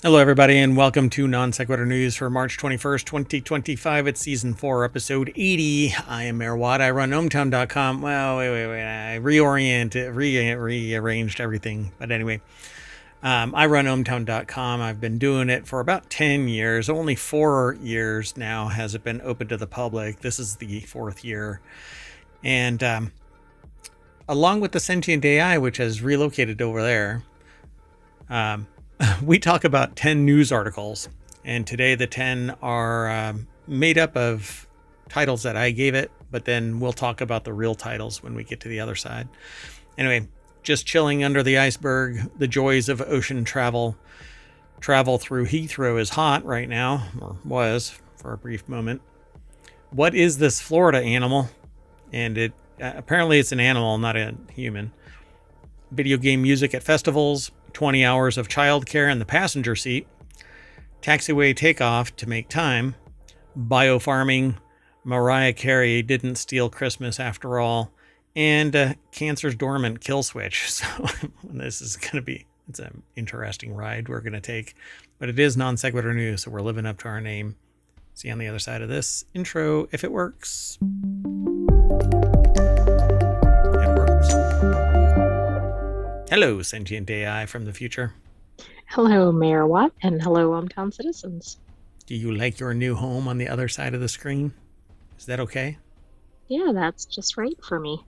Hello, everybody, and welcome to Non Sequitur News for March 21st, 2025. It's Season 4, Episode 80. I am Mayor Watt. I run ohmtown.com. Well, wait. I rearranged everything. But anyway, I run ohmtown.com. I've been doing it for about 10 years. Only 4 years now has it been open to the public. This is the 4th year. And along with the sentient AI, which has relocated over there, we talk about 10 news articles, and today the 10 are made up of titles that I gave it, but then we'll talk about the real titles when we get to the other side. Anyway, just chilling under the iceberg, the joys of ocean travel. Travel through Heathrow is hot right now, or was for a brief moment. What is this Florida animal? And it apparently it's an animal, not a human. Video game music at festivals. 20 hours of childcare in the passenger seat, Taxiway Takeoff to make time, Biopharming, Mariah Carey didn't steal Christmas after all, and cancer's dormant kill switch. So this is going to be, it's an interesting ride we're going to take, but it is Non Sequitur News, so we're living up to our name. See you on the other side of this intro if it works. Hello, sentient AI from the future. Hello, Mayor Watt, and hello, hometown citizens. Do you like your new home on the other side of the screen? Is that okay? Yeah, that's just right for me.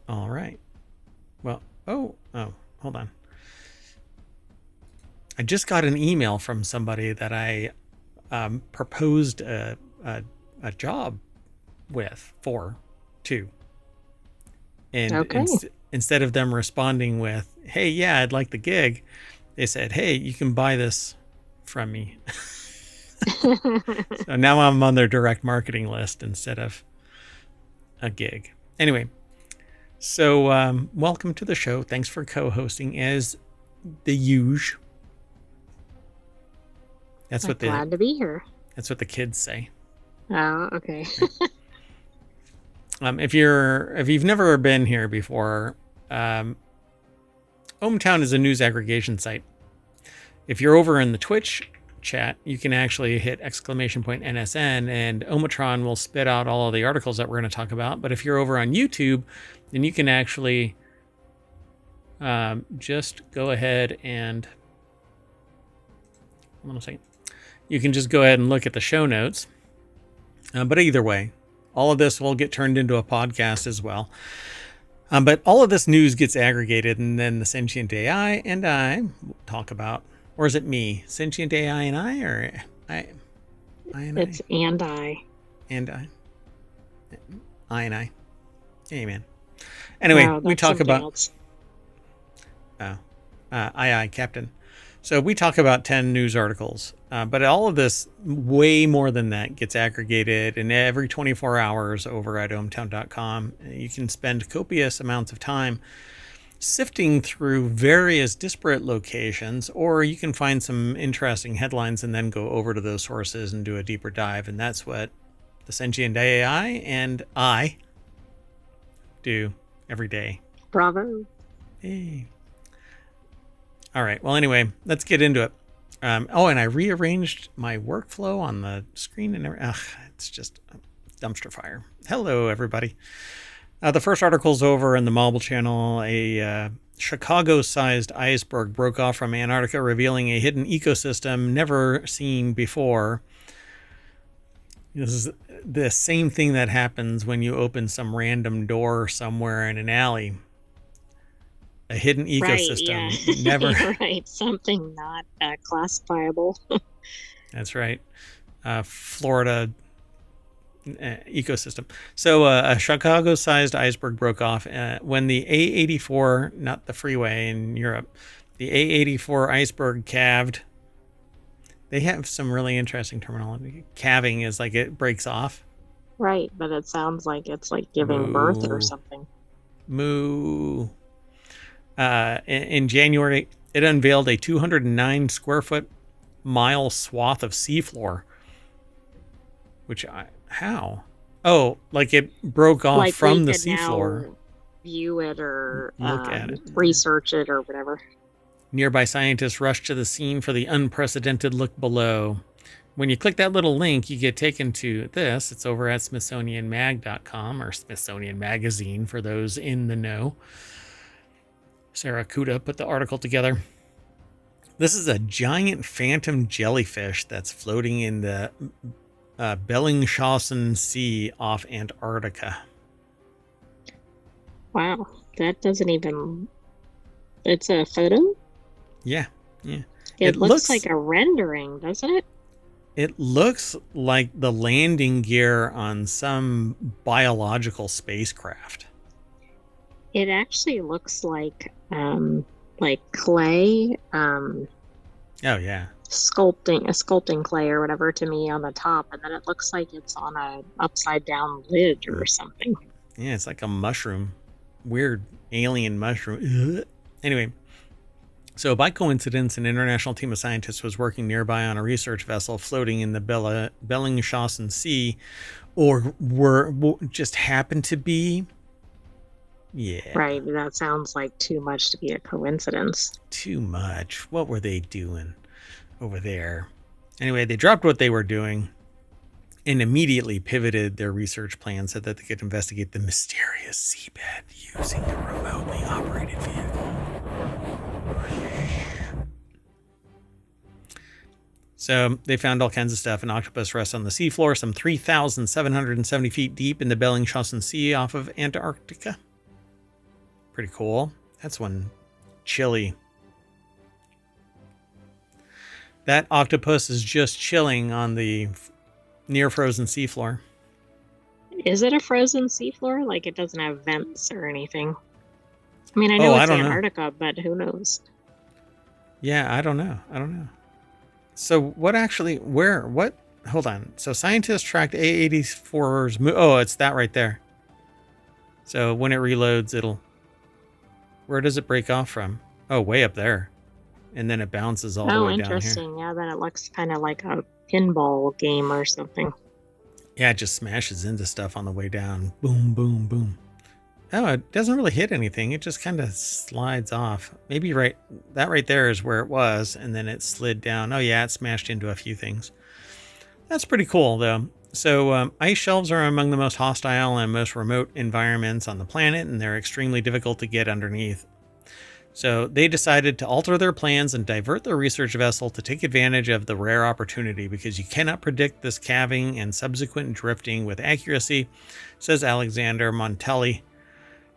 All right. Well, hold on. I just got an email from somebody that I proposed a job to. And okay. Instead of them responding with, hey, yeah, I'd like the gig, they said, hey, you can buy this from me. So now I'm on their direct marketing list instead of a gig. Anyway, so welcome to the show. Thanks for co-hosting as the usual. Glad to be here. That's what the kids say. Oh, okay. If you've never been here before, ohmTown is a news aggregation site. If you're over in the Twitch chat, you can actually hit !NSN and Omatron will spit out all of the articles that we're going to talk about. But if you're over on YouTube, then you can actually just go ahead and hold on a second. You can just go ahead and look at the show notes. But either way, all of this will get turned into a podcast as well. But all of this news gets aggregated, and then the sentient AI and I talk about, or is it me? Sentient AI and I, or I and it's I? And I. And I and I. Amen. Anyway, wow, we talk about... Aye, Captain. So we talk about 10 news articles, but all of this, way more than that, gets aggregated, and every 24 hours over at ohmtown.com, you can spend copious amounts of time sifting through various disparate locations, or you can find some interesting headlines and then go over to those sources and do a deeper dive, and that's what the sentient AI and I do every day. Bravo. Hey. All right. Well, anyway, let's get into it. And I rearranged my workflow on the screen and it's just a dumpster fire. Hello, everybody. The first article's over in the Mobile Channel. A Chicago-sized iceberg broke off from Antarctica, revealing a hidden ecosystem never seen before. This is the same thing that happens when you open some random door somewhere in an alley. A hidden ecosystem. Right, yeah. Never. Right. Something not classifiable. That's right. Florida ecosystem. So a Chicago-sized iceberg broke off when the A84, not the freeway in Europe, the A84 iceberg calved. They have some really interesting terminology. Calving is like it breaks off. Right, but it sounds like it's like giving birth or something. Moo. In January, it unveiled a 209 square foot mile swath of seafloor. How? Oh, like it broke off like from the seafloor. View it or look at it, research it or whatever. Nearby scientists rush to the scene for the unprecedented look below. When you click that little link, you get taken to this. It's over at smithsonianmag.com, or Smithsonian Magazine for those in the know. Sarah Kuda put the article together. This is a giant phantom jellyfish that's floating in the Bellingshausen Sea off Antarctica. Wow, that doesn't even... It's a photo? Yeah. It looks like a rendering, doesn't it? It looks like the landing gear on some biological spacecraft. It actually looks like clay. Oh yeah. Sculpting clay or whatever to me on the top, and then it looks like it's on a upside down lid or something. Yeah, it's like a mushroom. Weird alien mushroom. Ugh. Anyway, so by coincidence, an international team of scientists was working nearby on a research vessel floating in the Bellingshausen Sea, or just happened to be. Yeah. Right, that sounds like too much to be a coincidence. Too much. What were they doing over there? Anyway, they dropped what they were doing and immediately pivoted their research plan so that they could investigate the mysterious seabed using a remotely operated vehicle. So they found all kinds of stuff. An octopus rests on the seafloor, some 3,770 feet deep in the Bellingshausen Sea off of Antarctica. Pretty cool. That's one chilly. That octopus is just chilling on the near frozen seafloor. Is it a frozen seafloor? Like it doesn't have vents or anything? I mean, I know it's Antarctica, but who knows? Yeah, I don't know. So what actually, what? Hold on. So scientists tracked A84's oh, it's that right there. So when it reloads, where does it break off from? Oh, way up there. And then it bounces all the way down here. Oh, interesting. Yeah, then it looks kind of like a pinball game or something. Yeah, it just smashes into stuff on the way down. Boom, boom, boom. Oh, it doesn't really hit anything. It just kind of slides off. Maybe that right there is where it was, and then it slid down. Oh, yeah, it smashed into a few things. That's pretty cool, though. So ice shelves are among the most hostile and most remote environments on the planet, and they're extremely difficult to get underneath. So they decided to alter their plans and divert the research vessel to take advantage of the rare opportunity, because you cannot predict this calving and subsequent drifting with accuracy, says Alexander Montelli,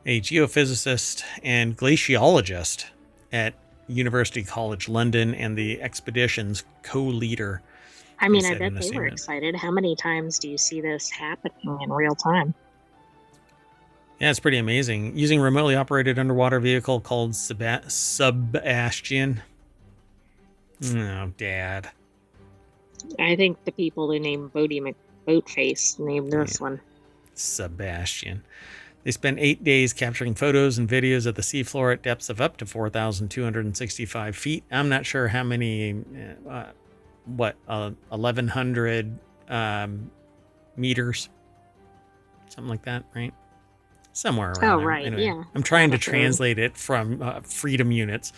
a geophysicist and glaciologist at University College London and the expedition's co-leader. I mean, I bet they were excited. How many times do you see this happening in real time? Yeah, it's pretty amazing. Using a remotely operated underwater vehicle called Sebastian. Oh, Dad. I think the people who named Boatface named this one. Sebastian. They spent 8 days capturing photos and videos of the seafloor at depths of up to 4,265 feet. I'm not sure how many, 1,100 meters? Something like that, right? Somewhere around there. Right, anyway, yeah. I'm trying to translate it from freedom units.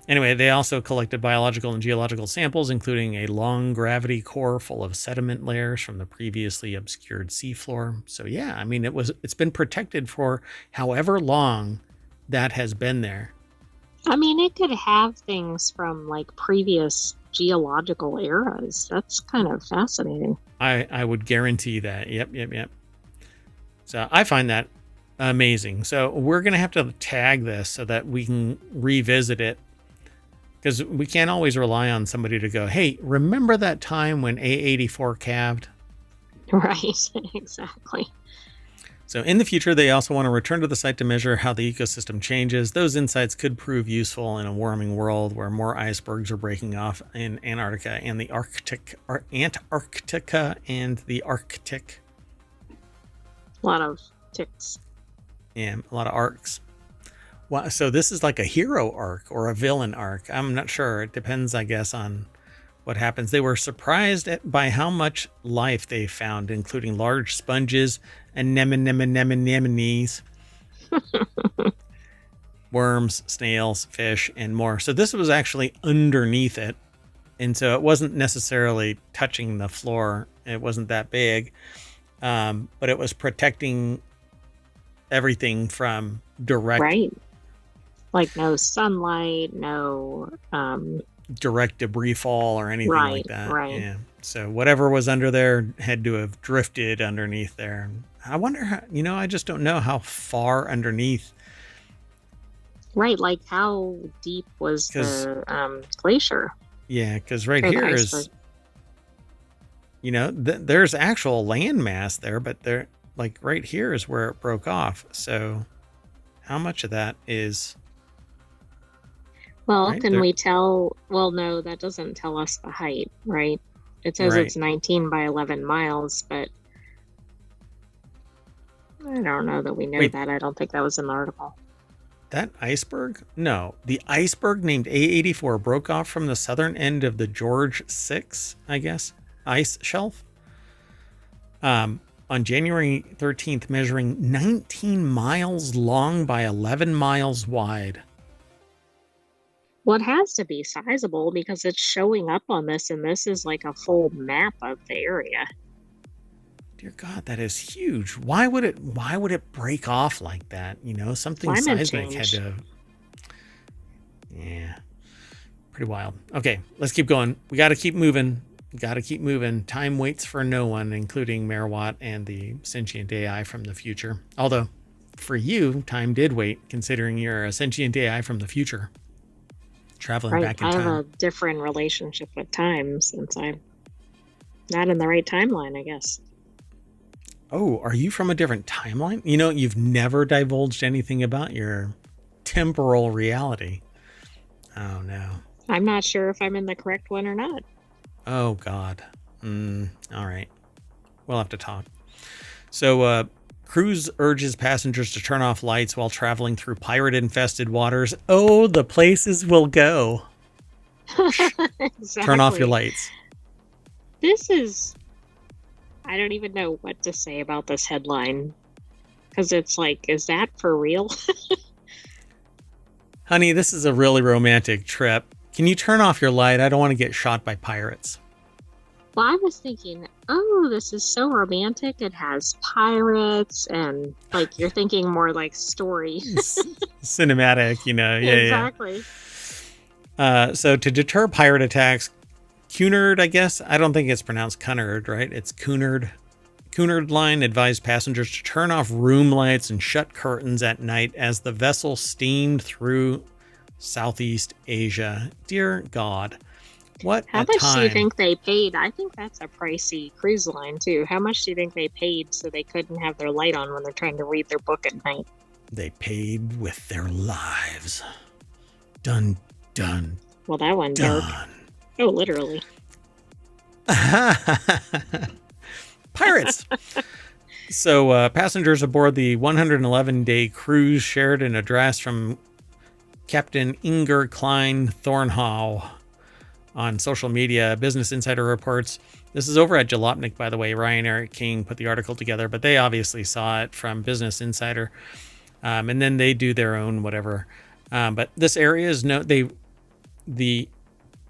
Anyway, they also collected biological and geological samples, including a long gravity core full of sediment layers from the previously obscured seafloor. So yeah, I mean, it's been protected for however long that has been there. I mean, it could have things from like previous geological eras. That's kind of fascinating. I would guarantee that. Yep. So I find that amazing. So we're going to have to tag this so that we can revisit it, because we can't always rely on somebody to go, hey, remember that time when A84 calved? Right, exactly. So in the future, they also want to return to the site to measure how the ecosystem changes. Those insights could prove useful in a warming world where more icebergs are breaking off in Antarctica and the Antarctica and the Arctic. A lot of ticks. Yeah, a lot of arcs. Well, so this is like a hero arc or a villain arc. I'm not sure. It depends, I guess, on what happens. They were surprised by how much life they found, including large sponges and anemones. worms, snails, fish, and more. So this was actually underneath it. And so it wasn't necessarily touching the floor. It wasn't that big. But it was protecting everything from direct... Right. Like no sunlight, no... direct debris fall or anything like that. Right. Yeah. So whatever was under there had to have drifted underneath there. I wonder how, I just don't know how far underneath. Right. Like how deep was the glacier? Yeah. Because right here is, there's actual land mass there, but there, like right here is where it broke off. So how much of that is... Well, right? Can we tell? Well, no, that doesn't tell us the height, right? It says it's 19 by 11 miles, but I don't know that we know that. I don't think that was in the article. That iceberg? No. The iceberg named A84 broke off from the southern end of the George VI, I guess, ice shelf on January 13th, measuring 19 miles long by 11 miles wide. Well, it has to be sizable because it's showing up on this, and this is like a full map of the area. Dear God, that is huge. Why would it break off like that? Something seismic had to... Yeah. Pretty wild. Okay, let's keep going. We got to keep moving. Time waits for no one, including Mayor Watt and the sentient AI from the future. Although, for you, time did wait, considering you're a sentient AI from the future. Traveling back in time. I have a different relationship with time since I'm not in the right timeline, I guess. Oh, are you from a different timeline? You've never divulged anything about your temporal reality. Oh, no. I'm not sure if I'm in the correct one or not. Oh, God. All right. We'll have to talk. So, cruise urges passengers to turn off lights while traveling through pirate-infested waters. Oh, the places we'll go. Exactly. Turn off your lights. This is... I don't even know what to say about this headline. Because it's like, is that for real? Honey, this is a really romantic trip. Can you turn off your light? I don't want to get shot by pirates. Well, I was thinking, oh, this is so romantic. It has pirates and like you're thinking more like story. Cinematic, Yeah. Exactly. Yeah. So to deter pirate attacks, Cunard, I guess. I don't think it's pronounced Cunard, right? It's Cunard. Cunard Line advised passengers to turn off room lights and shut curtains at night as the vessel steamed through Southeast Asia. Dear God. How much do you think they paid? I think that's a pricey cruise line, too. How much do you think they paid so they couldn't have their light on when they're trying to read their book at night? They paid with their lives. Dun, dun. Well, that one dark. Oh, literally. Pirates. So passengers aboard the 111-day cruise shared an address from Captain Inger Klein Thornhow on social media. Business Insider reports. This is over at Jalopnik, by the way. Ryan Eric King put the article together, but they obviously saw it from Business Insider. And then they do their own whatever. But this area is the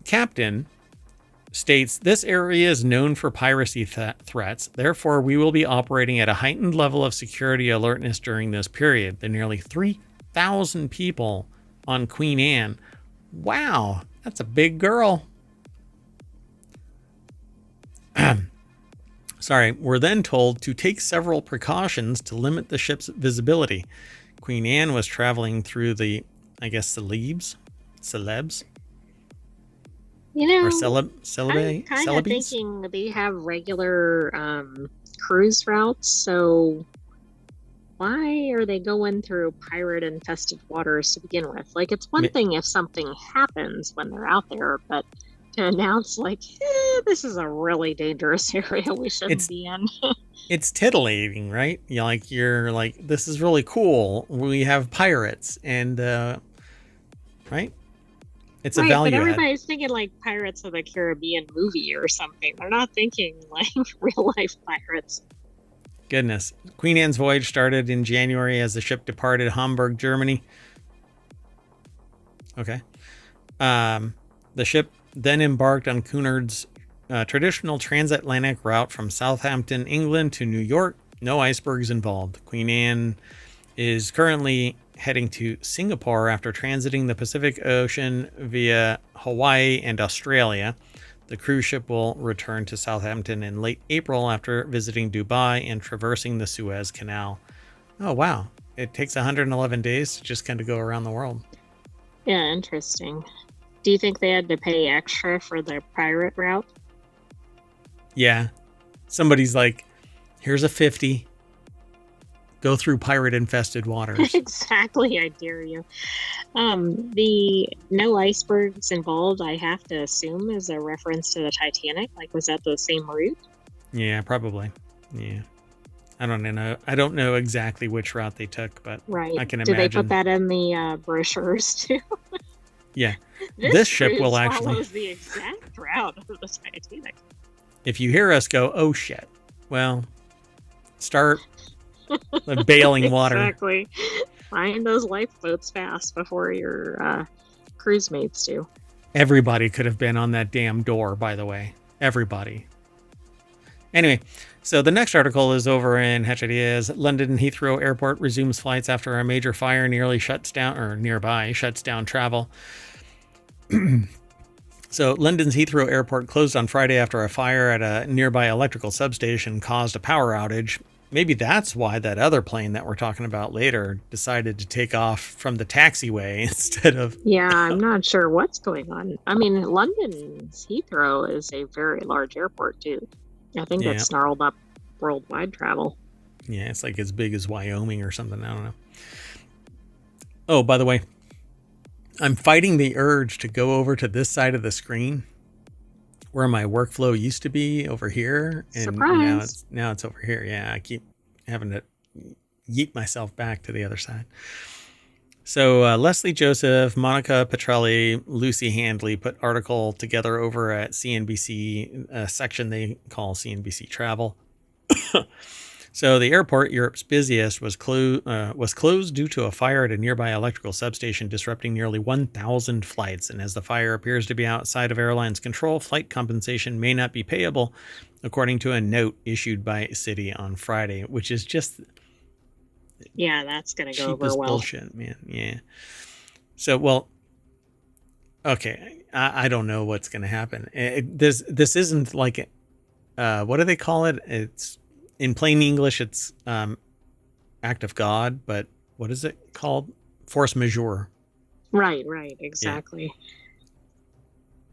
captain states, this area is known for piracy threats. Therefore, we will be operating at a heightened level of security alertness during this period. The nearly 3,000 people on Queen Anne. Wow, that's a big girl. Sorry, we're then told to take several precautions to limit the ship's visibility. Queen Anne was traveling through the, I guess, celebs? Or I'm kind of thinking they have regular cruise routes, so why are they going through pirate-infested waters to begin with? Like, it's one thing if something happens when they're out there, but to announce, like, this is a really dangerous area we shouldn't be in. It's titillating, right? You're like, this is really cool. We have pirates, and, right? It's a value but everybody's thinking like Pirates of the Caribbean movie or something. They're not thinking like real life pirates. Goodness. Queen Anne's voyage started in January as the ship departed Hamburg, Germany. Okay. The ship then embarked on Cunard's traditional transatlantic route from Southampton, England to New York. No icebergs involved. Queen Anne is currently heading to Singapore after transiting the Pacific Ocean via Hawaii and Australia. The cruise ship will return to Southampton in late April after visiting Dubai and traversing the Suez Canal. Oh, wow. It takes 111 days to just kind of go around the world. Yeah, interesting. Do you think they had to pay extra for the pirate route? Yeah. Somebody's like, here's a 50. Go through pirate-infested waters. Exactly, I dare you. The no icebergs involved, I have to assume, is a reference to the Titanic. Like, was that the same route? Yeah, probably. Yeah. I don't know exactly which route they took, but right. I can imagine. Did they put that in the brochures too? Yeah. This ship will actually follows the exact route of the Titanic. If you hear us go, oh shit, well, start bailing water. Exactly. Find those lifeboats fast before your cruise mates do. Everybody could have been on that damn door, by the way. Everybody. Anyway, so the next article is over in Hechadias. London Heathrow Airport resumes flights after a major fire nearby shuts down travel. So London's Heathrow Airport closed on Friday after a fire at a nearby electrical substation caused a power outage. Maybe that's why that other plane that we're talking about later decided to take off from the taxiway instead of... Yeah, I'm not sure what's going on. I mean, London's Heathrow is a very large airport, too. I think that's snarled up worldwide travel. Yeah, it's like as big as Wyoming or something. I don't know. Oh, by the way, I'm fighting the urge to go over to this side of the screen where my workflow used to be over here. And surprise. Now it's over here. Yeah, I keep having to yeet myself back to the other side. So Leslie Joseph, Monica Petrelli, Lucy Handley put article together over at CNBC, a section they call CNBC Travel. So the airport, Europe's busiest, was closed due to a fire at a nearby electrical substation, disrupting nearly 1,000 flights. And as the fire appears to be outside of airlines' control, flight compensation may not be payable, according to a note issued by Citi on Friday, which is just... Yeah, that's going to go over well. Bullshit, man. Yeah. So, well, okay. I don't know what's going to happen. This isn't like, what do they call it? It's in plain English, it's act of God, but what is it called? Force majeure. Right, exactly. Yeah.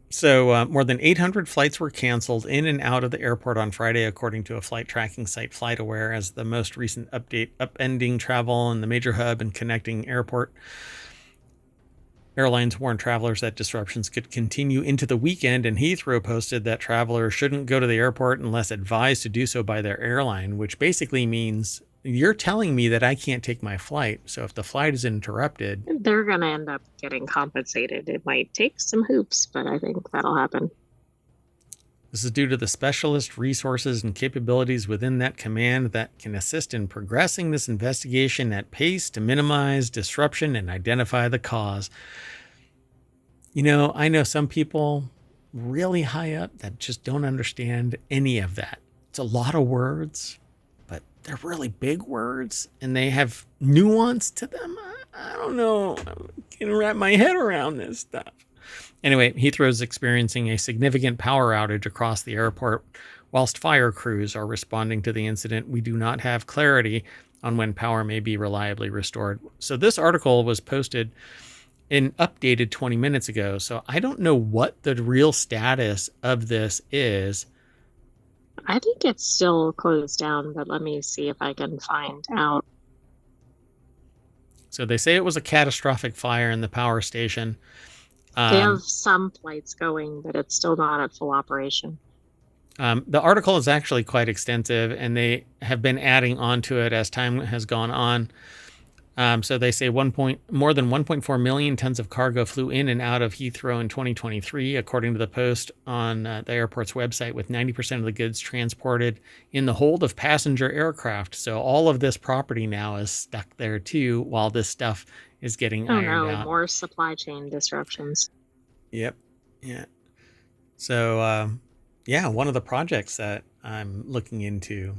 So more than 800 flights were canceled in and out of the airport on Friday, according to a flight tracking site, FlightAware, as the most recent update upending travel in the major hub and connecting airport. Airlines warned travelers that disruptions could continue into the weekend, and Heathrow posted that travelers shouldn't go to the airport unless advised to do so by their airline, which basically means you're telling me that I can't take my flight. So if the flight is interrupted, they're going to end up getting compensated. It might take some hoops, but I think that'll happen. This is due to the specialist resources and capabilities within that command that can assist in progressing this investigation at pace to minimize disruption and identify the cause. You know, I know some people really high up that just don't understand any of that. It's a lot of words, but they're really big words and they have nuance to them. I don't know. I can't wrap my head around this stuff. Anyway, Heathrow is experiencing a significant power outage across the airport. Whilst fire crews are responding to the incident, we do not have clarity on when power may be reliably restored. So this article was posted and updated 20 minutes ago. So I don't know what the real status of this is. I think it's still closed down, but let me see if I can find out. So they say it was a catastrophic fire in the power station. They have some flights going, but it's still not at full operation. The article is actually quite extensive, and they have been adding on to it as time has gone on. So they say more than 1.4 million tons of cargo flew in and out of Heathrow in 2023, according to the Post on the airport's website, with 90% of the goods transported in the hold of passenger aircraft. So all of this property now is stuck there too, while this stuff is getting ironed out. More supply chain disruptions. Yep. Yeah. So, one of the projects that I'm looking into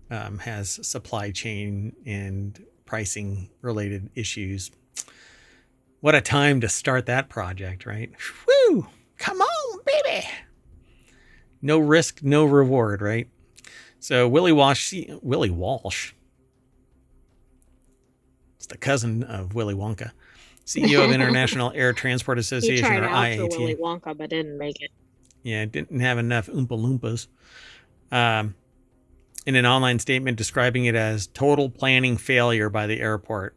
has supply chain and pricing related issues. What a time to start that project, right? Woo! Come on, baby. No risk, no reward, right? So Willie Walsh, it's the cousin of Willy Wonka, CEO of International Air Transport Association, he tried or out IATA. for Willy Wonka, but didn't make it. Yeah, didn't have enough Oompa Loompas. In an online statement describing it as total planning failure by the airport.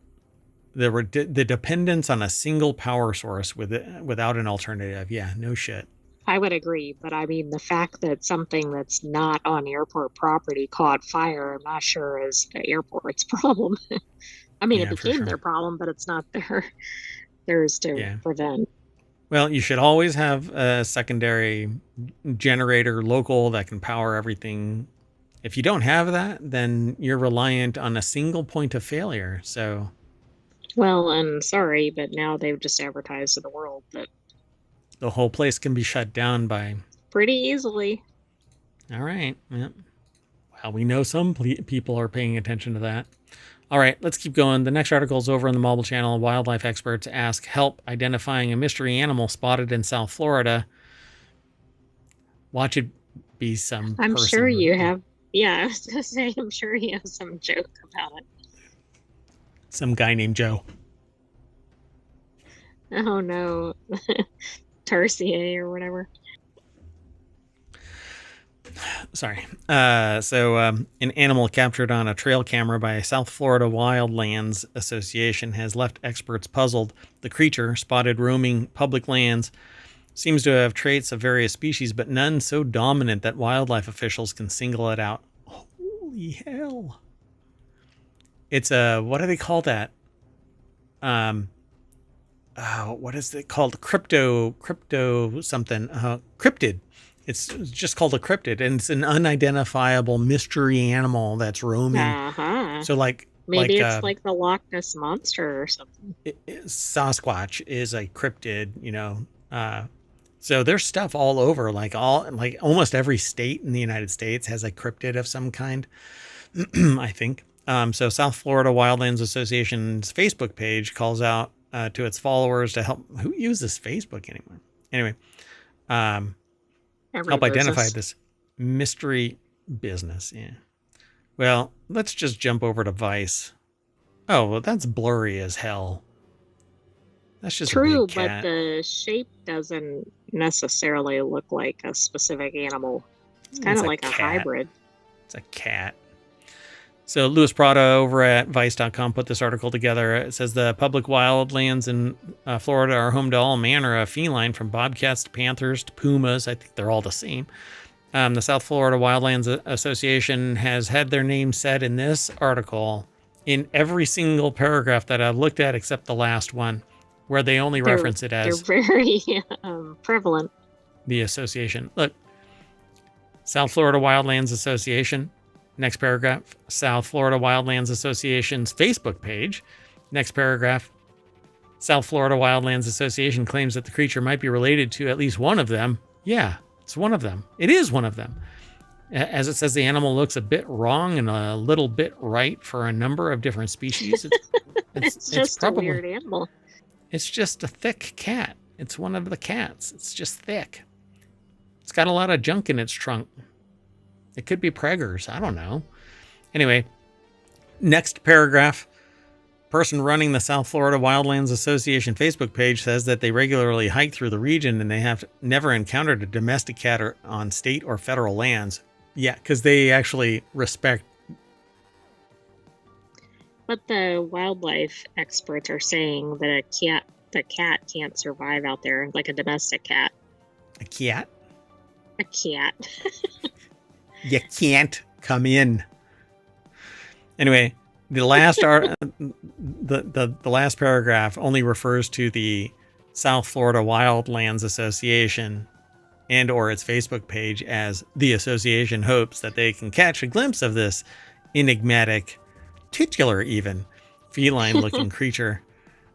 There were the dependence on a single power source without an alternative. Yeah, no shit. I would agree, but I mean, the fact that something that's not on airport property caught fire, I'm not sure is the airport's problem. I mean, it became their problem, but it's not theirs to prevent. Well, you should always have a secondary generator local that can power everything. If you don't have that, then you're reliant on a single point of failure. So, well, I'm sorry, but now they've just advertised to the world that the whole place can be shut down by pretty easily. All right. Yep. Well, we know some people are paying attention to that. All right, let's keep going. The next article is over on the Mobile Channel. Wildlife experts ask help identifying a mystery animal spotted in South Florida. Watch it be some I'm sure you have. Yeah, I was going to say, I'm sure you have some joke about it. Some guy named Joe. Oh, no. Tarsier or whatever. Sorry. An animal captured on a trail camera by South Florida Wildlands Association has left experts puzzled. The creature, spotted roaming public lands, seems to have traits of various species, but none so dominant that wildlife officials can single it out. Holy hell. It's what do they call that? What is it called? Crypto something. Cryptid. It's just called a cryptid, and it's an unidentifiable mystery animal that's roaming. Uh-huh. So maybe it's like the Loch Ness Monster or something. Sasquatch is a cryptid, so there's stuff all over, almost every state in the United States has a cryptid of some kind, I think. So South Florida Wildlands Association's Facebook page calls out to its followers to help. Who uses Facebook anymore? Anyway, help identify this mystery business. Yeah. Well, let's just jump over to Vice. Oh, well, that's blurry as hell. That's just true, a big cat. But the shape doesn't necessarily look like a specific animal. It's kind of like a hybrid. It's a cat. So Louis Prada over at Vice.com put this article together. It says the public wildlands in Florida are home to all manner of feline, from bobcats to panthers to pumas. I think they're all the same. The South Florida Wildlands Association has had their name said in this article in every single paragraph that I've looked at except the last one, where they only reference it as... They're very prevalent. The association. Look, South Florida Wildlands Association. Next paragraph, South Florida Wildlands Association's Facebook page. Next paragraph, South Florida Wildlands Association claims that the creature might be related to at least one of them. Yeah, it's one of them. It is one of them. As it says, the animal looks a bit wrong and a little bit right for a number of different species. It's just probably a weird animal. It's just a thick cat. It's one of the cats. It's just thick. It's got a lot of junk in its trunk. It could be preggers. I don't know. Anyway, next paragraph. Person running the South Florida Wildlands Association Facebook page says that they regularly hike through the region and they have never encountered a domestic cat on state or federal lands. Yeah, because they actually respect. But the wildlife experts are saying that the cat can't survive out there like a domestic cat. A cat? A cat. You can't come in. Anyway, The last the last paragraph only refers to the South Florida Wildlands Association and or its Facebook page, as the association hopes that they can catch a glimpse of this enigmatic, titular even, feline-looking creature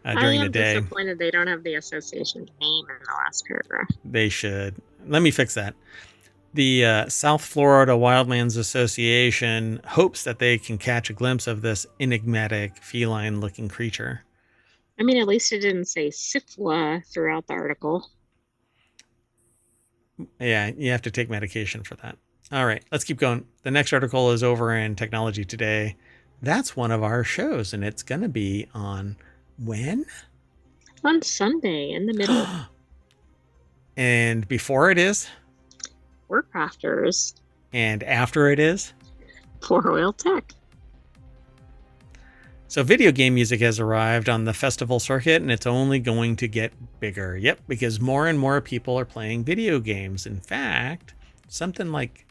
during the day. I am disappointed they don't have the association name in the last paragraph. They should. Let me fix that. The South Florida Wildlands Association hopes that they can catch a glimpse of this enigmatic feline-looking creature. I mean, at least it didn't say syphilis throughout the article. Yeah, you have to take medication for that. All right, let's keep going. The next article is over in Technology Today. That's one of our shows, and it's going to be on when? On Sunday, in the middle. And before it is? WarCrafters. And after it is? For Oil Tech. So video game music has arrived on the festival circuit, and it's only going to get bigger. Yep, because more and more people are playing video games. In fact, something like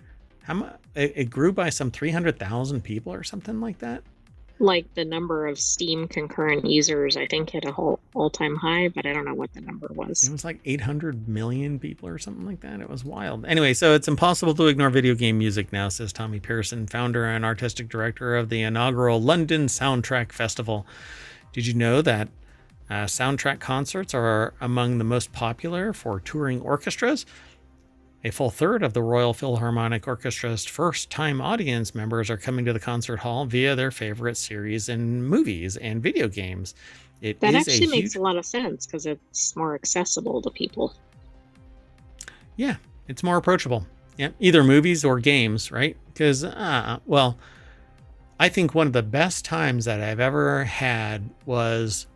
it grew by some 300,000 people or something like that. Like the number of Steam concurrent users, I think, hit a whole all-time high, but I don't know what the number was. It was like 800 million people or something like that. It was wild. Anyway, so it's impossible to ignore video game music now, says Tommy Pearson, founder and artistic director of the inaugural London Soundtrack Festival. Did you know that soundtrack concerts are among the most popular for touring orchestras? A full third of the Royal Philharmonic Orchestra's first-time audience members are coming to the concert hall via their favorite series and movies and video games. That actually makes a lot of sense because it's more accessible to people. Yeah, it's more approachable. Yeah, either movies or games, right? Because, well, I think one of the best times that I've ever had was,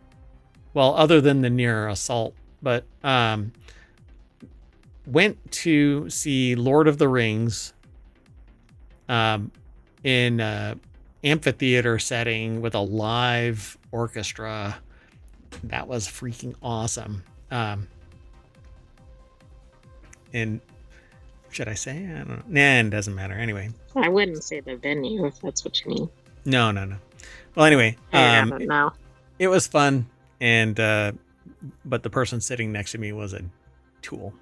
well, other than the near assault, but went to see Lord of the Rings in an amphitheater setting with a live orchestra. That was freaking awesome. And should I say? I don't know. Nah, it doesn't matter. Anyway. I wouldn't say the venue, if that's what you mean. No. Well, anyway. I don't know. It was fun. And, but the person sitting next to me was a tool.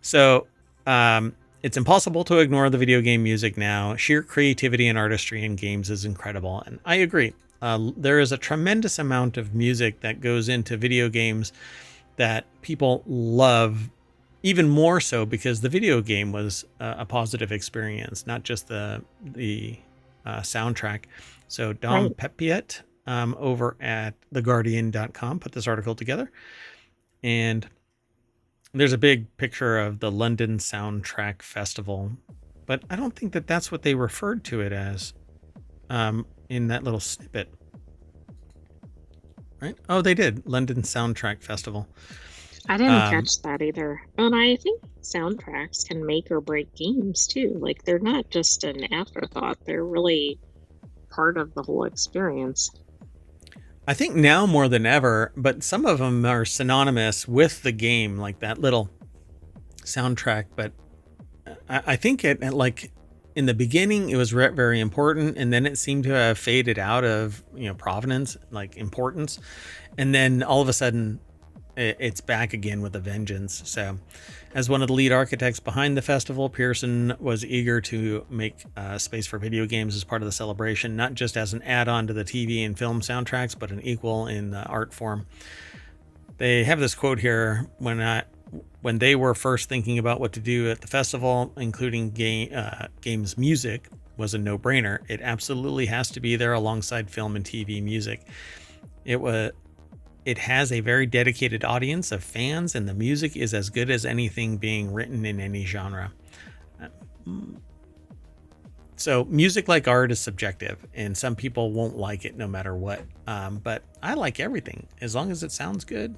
So it's impossible to ignore the video game music now. Sheer creativity and artistry in games is incredible. And I agree. There is a tremendous amount of music that goes into video games that people love, even more so because the video game was a positive experience, not just the soundtrack. So Dom Pepiet over at theguardian.com put this article together. And there's a big picture of the London Soundtrack Festival, but I don't think that that's what they referred to it as in that little snippet. Right? Oh, they did. London Soundtrack Festival. I didn't catch that either. And I think soundtracks can make or break games too. Like, they're not just an afterthought. They're really part of the whole experience. I think now more than ever, but some of them are synonymous with the game, like that little soundtrack. But I think it, like, in the beginning, it was very important, and then it seemed to have faded out of, provenance, like importance. And then all of a sudden, it's back again with a vengeance. So as one of the lead architects behind the festival, Pearson was eager to make space for video games as part of the celebration, not just as an add-on to the TV and film soundtracks, but an equal in the art form. They have this quote here: when they were first thinking about what to do at the festival, including games music was a no-brainer. It absolutely has to be there alongside film and TV music. It has a very dedicated audience of fans, and the music is as good as anything being written in any genre. So music, like art, is subjective, and some people won't like it no matter what. But I like everything as long as it sounds good.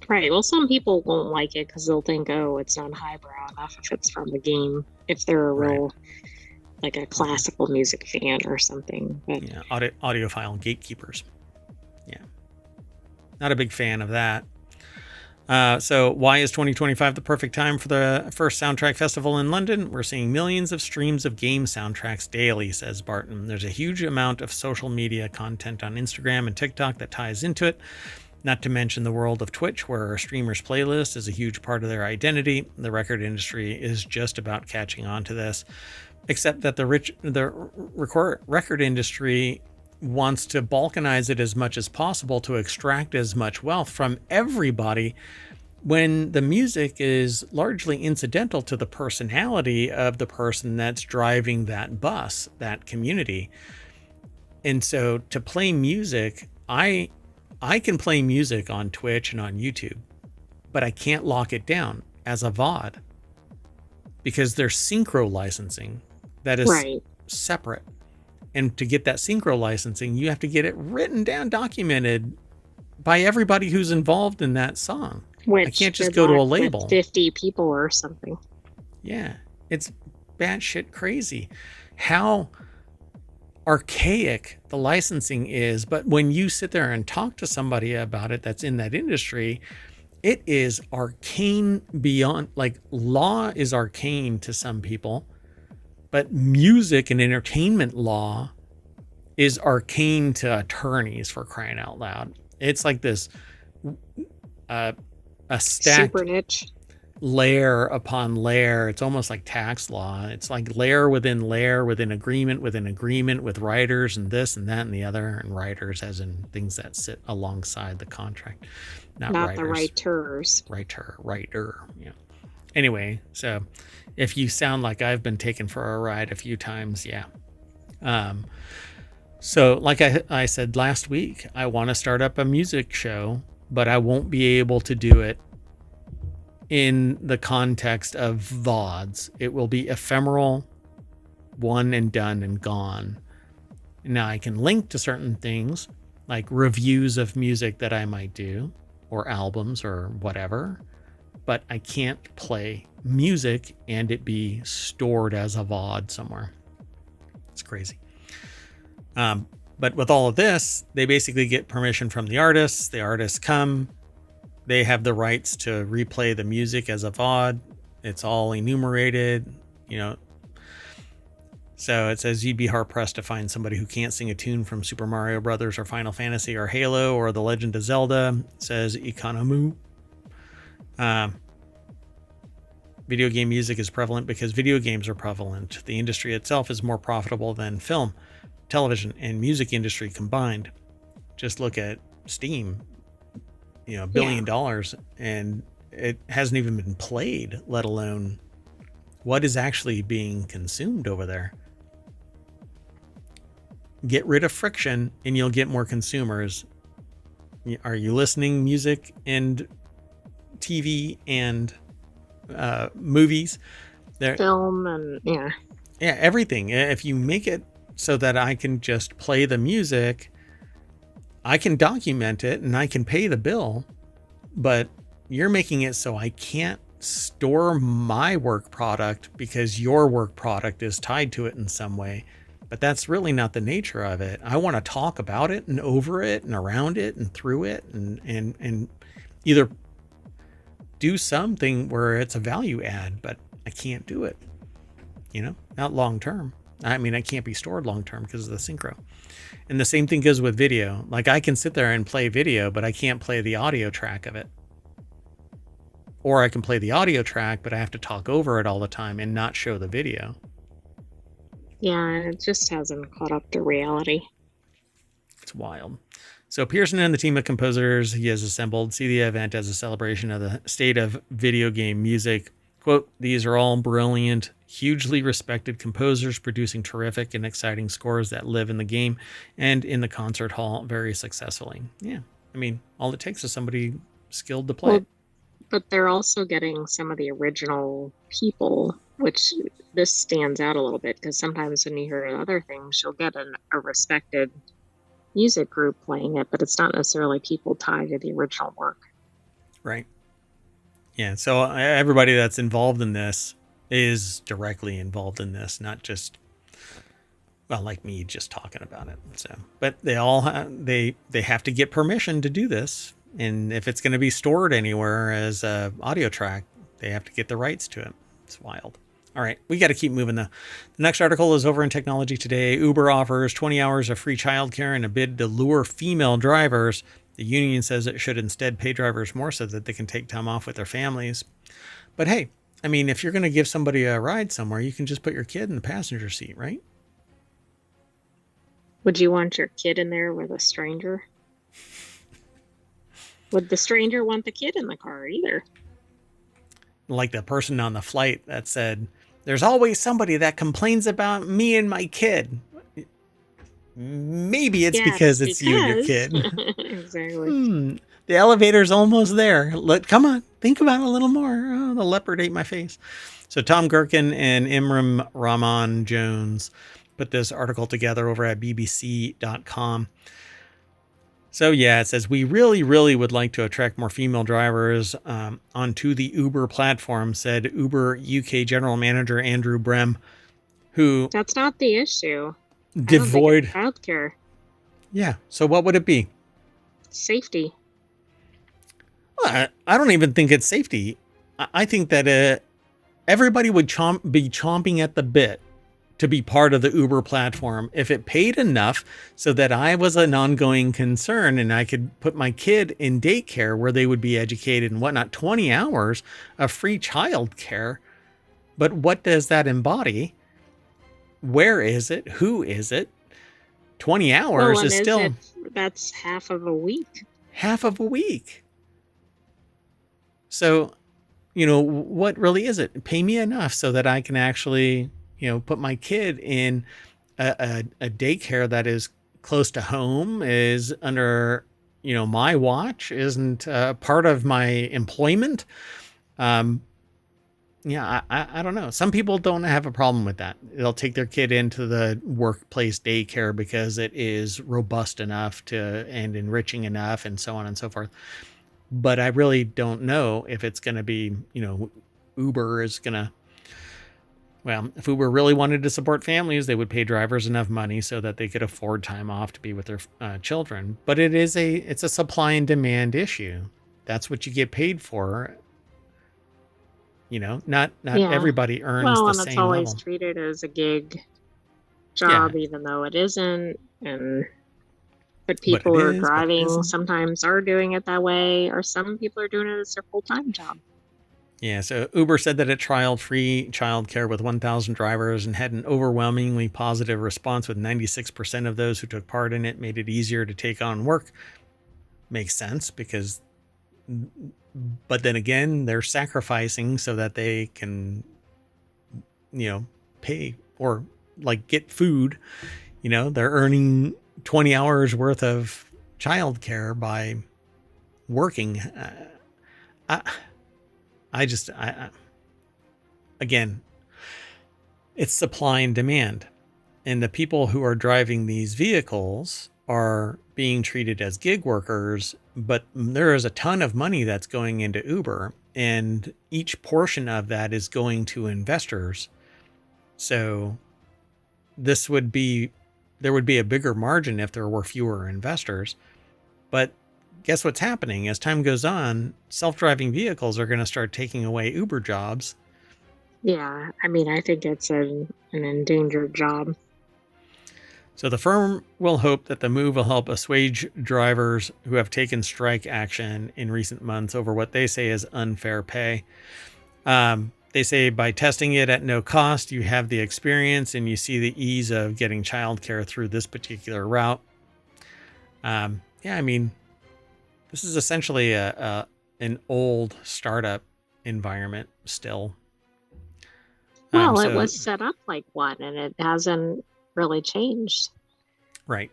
Right. Well, some people won't like it because they'll think, oh, it's not highbrow enough if it's from the game, if they're a real, like a classical music fan or something. But yeah, audiophile gatekeepers. Yeah. Not a big fan of that. So why is 2025 the perfect time for the first soundtrack festival in London? We're seeing millions of streams of game soundtracks daily, says Barton. There's a huge amount of social media content on Instagram and TikTok that ties into it. Not to mention the world of Twitch, where a streamer's playlist is a huge part of their identity. The record industry is just about catching on to this, except that the record industry wants to balkanize it as much as possible to extract as much wealth from everybody, when the music is largely incidental to the personality of the person that's driving that bus, that community. And so to play music, I can play music on Twitch and on YouTube, but I can't lock it down as a VOD because there's synchro licensing that is separate. And to get that synchro licensing, you have to get it written down, documented by everybody who's involved in that song. I can't just go to a label. 50 people or something. Yeah, it's batshit crazy how archaic the licensing is. But when you sit there and talk to somebody about it that's in that industry, it is arcane beyond, like, law is arcane to some people, but music and entertainment law is arcane to attorneys, for crying out loud. It's like this a stacked super niche layer upon layer. It's almost like tax law. It's like layer within agreement with writers and this and that and the other, and writers as in things that sit alongside the contract, not writers. The writers. Writer. Yeah. Anyway, so if you sound like I've been taken for a ride a few times, yeah. So like I said last week, I want to start up a music show, but I won't be able to do it in the context of VODs. It will be ephemeral, one and done and gone. Now I can link to certain things like reviews of music that I might do, or albums or whatever, but I can't play music and it be stored as a VOD somewhere. It's crazy. But with all of this, they basically get permission from the artists. The artists come, they have the rights to replay the music as a VOD. It's all enumerated, So it says you'd be hard pressed to find somebody who can't sing a tune from Super Mario Brothers or Final Fantasy or Halo or The Legend of Zelda, says Economu. Video game music is prevalent because video games are prevalent. The industry itself is more profitable than film, television, and music industry combined. Just look at Steam, $1 billion, and it hasn't even been played, let alone what is actually being consumed over there. Get rid of friction and you'll get more consumers. Are you listening music and TV and movies? Film and everything. If you make it so that I can just play the music, I can document it and I can pay the bill, but you're making it so I can't store my work product because your work product is tied to it in some way. But that's really not the nature of it. I want to talk about it and over it and around it and through it and either do something where it's a value add, but I can't do it, not long term. I mean, I can't be stored long term because of the synchro. And the same thing goes with video. Like I can sit there and play video, but I can't play the audio track of it. Or I can play the audio track, but I have to talk over it all the time and not show the video. Yeah, it just hasn't caught up to reality. It's wild. So Pearson and the team of composers he has assembled see the event as a celebration of the state of video game music. Quote, these are all brilliant, hugely respected composers producing terrific and exciting scores that live in the game and in the concert hall very successfully. Yeah, I mean, all it takes is somebody skilled to play it. But they're also getting some of the original people, which this stands out a little bit because sometimes when you hear other things, you'll get a respected music group playing it, but it's not necessarily people tied to the original work. Right. Yeah. So everybody that's involved in this is directly involved in this, not just, like me just talking about it. So, but they all they have to get permission to do this. And if it's going to be stored anywhere as a audio track, they have to get the rights to it. It's wild. All right, we got to keep moving though. The next article is over in Technology Today. Uber offers 20 hours of free childcare in a bid to lure female drivers. The union says it should instead pay drivers more so that they can take time off with their families. But hey, I mean, if you're going to give somebody a ride somewhere, you can just put your kid in the passenger seat, right? Would you want your kid in there with a stranger? Would the stranger want the kid in the car either? Like the person on the flight that said, there's always somebody that complains about me and my kid. Maybe it's because you and your kid. Exactly. The elevator's almost there. Come on, think about it a little more. Oh, the leopard ate my face. So Tom Gherkin and Imran Rahman Jones put this article together over at bbc.com. So yeah, it says, we really, really would like to attract more female drivers onto the Uber platform, said Uber UK General Manager Andrew Brem, who... That's not the issue. Devoid... Childcare. Yeah, so what would it be? Safety. Well, I don't even think it's safety. I think that everybody would be chomping at the bit to be part of the Uber platform if it paid enough so that I was an ongoing concern and I could put my kid in daycare where they would be educated and whatnot. 20 hours of free childcare. But what does that embody? Where is it? Who is it? 20 hours is still... That's half of a week. Half of a week. So, what really is it? Pay me enough so that I can actually... put my kid in a daycare that is close to home, is under, my watch, isn't part of my employment. I don't know. Some people don't have a problem with that. They'll take their kid into the workplace daycare because it is robust enough and enriching enough and so on and so forth. But I really don't know if it's going to be, Uber is going to... Well, if Uber really wanted to support families, they would pay drivers enough money so that they could afford time off to be with their children. But it's a supply and demand issue. That's what you get paid for. Not everybody earns the same level. Well, and it's always treated as a gig job, even though it isn't. But people who are driving sometimes are doing it that way, or some people are doing it as their full-time job. Yeah, so Uber said that it trialed free childcare with 1,000 drivers and had an overwhelmingly positive response, with 96% of those who took part in it made it easier to take on work. Makes sense, but then again, they're sacrificing so that they can, pay or get food. They're earning 20 hours worth of childcare by working. Again, it's supply and demand. And the people who are driving these vehicles are being treated as gig workers, but there is a ton of money that's going into Uber, and each portion of that is going to investors. So there would be a bigger margin if there were fewer investors. But guess what's happening? As time goes on, self-driving vehicles are going to start taking away Uber jobs. Yeah, I think it's an endangered job. So the firm will hope that the move will help assuage drivers who have taken strike action in recent months over what they say is unfair pay. They say by testing it at no cost, you have the experience and you see the ease of getting childcare through this particular route. This is essentially an old startup environment still. Well, it was set up like one, and it hasn't really changed. Right.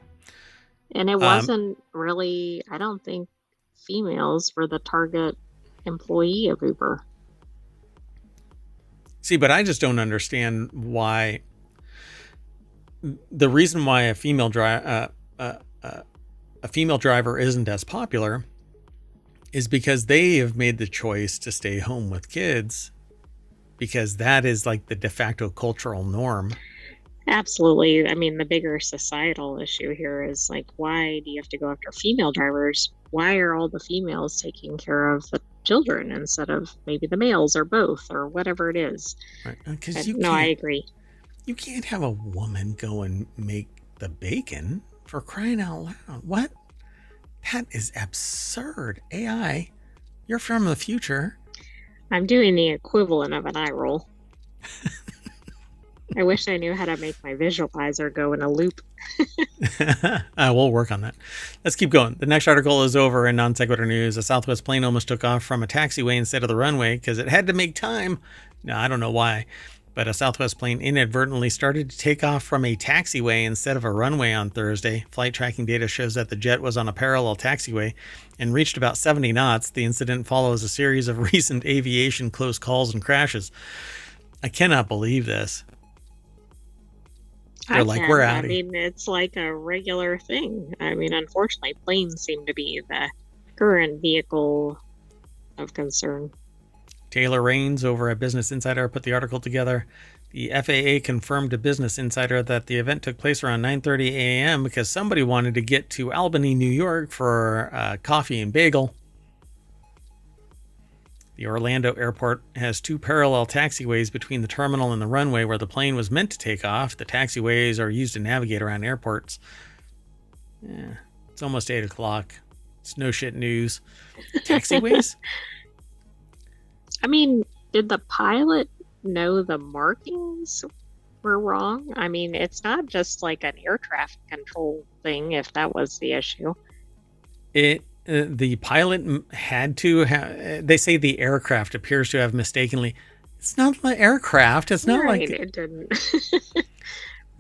And it wasn't really, I don't think females were the target employee of Uber. See, but I just don't understand why. The reason why a female driver isn't as popular is because they have made the choice to stay home with kids, because that is the de facto cultural norm. Absolutely. The bigger societal issue here is why do you have to go after female drivers why are all the females taking care of the children instead of maybe the males or both or whatever it is? Right. Because I agree. You can't have a woman go and make the bacon, for crying out loud. What? That is absurd. AI, you're from the future. I'm doing the equivalent of an eye roll. I wish I knew how to make my visualizer go in a loop. We'll work on that. Let's keep going. The next article is over in Non Sequitur News. A Southwest plane almost took off from a taxiway instead of the runway because it had to make time. No, I don't know why, but a Southwest plane inadvertently started to take off from a taxiway instead of a runway on Thursday. Flight tracking data shows that the jet was on a parallel taxiway and reached about 70 knots. The incident follows a series of recent aviation close calls and crashes. I cannot believe this. They're like, we're out. I mean, it's like a regular thing. I mean, unfortunately, planes seem to be the current vehicle of concern. Taylor Raines over at Business Insider put the article together. The FAA confirmed to Business Insider that the event took place around 9:30 a.m. because somebody wanted to get to Albany, New York for coffee and bagel. The Orlando airport has two parallel taxiways between the terminal and the runway where the plane was meant to take off. The taxiways are used to navigate around airports. Yeah, it's almost 8 o'clock. It's no shit news. Taxiways? I mean, did the pilot know the markings were wrong? I mean, it's not just like an air traffic control thing, if that was the issue. The pilot had to have, they say the aircraft appears to have mistakenly, it's not the aircraft. It's not right, like it didn't.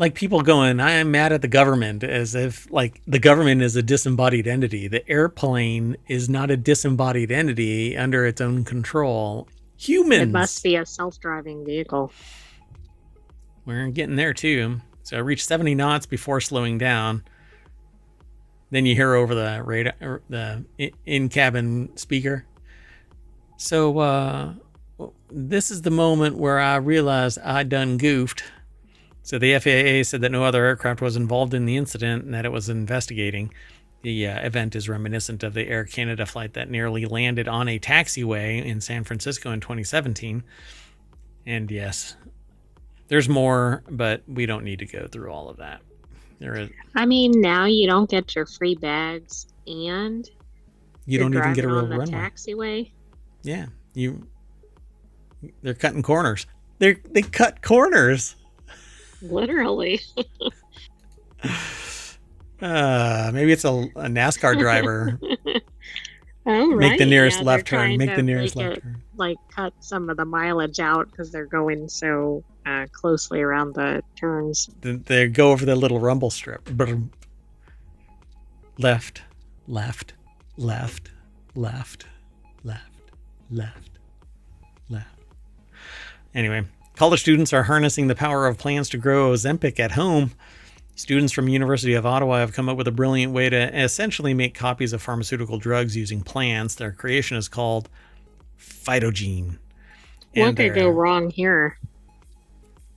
like people going, I am mad at the government, as if like the government is a disembodied entity. The airplane is not a disembodied entity under its own control. Humans. It must be a self-driving vehicle. We're getting there too. So I reached 70 knots before slowing down. Then you hear over the radar, the in-cabin speaker. So this is the moment where I realized I done goofed. So the FAA said that no other aircraft was involved in the incident and that it was investigating. The event is reminiscent of the Air Canada flight that nearly landed on a taxiway in San Francisco in 2017. And yes, there's more, but we don't need to go through all of that. There is. I mean, now you don't get your free bags and you don't even get a real runway. Taxiway. Yeah, they're cutting corners. They cut corners. Literally. Maybe it's a NASCAR driver. Oh, right. Make the nearest left turn. Make the nearest left turn. Like cut some of the mileage out because they're going so closely around the turns. They go over the little rumble strip. Left, left, left, left, left, left, left. Anyway, college students are harnessing the power of plants to grow Ozempic at home. Students from University of Ottawa have come up with a brilliant way to essentially make copies of pharmaceutical drugs using plants. Their creation is called Phytogene. What could go wrong here?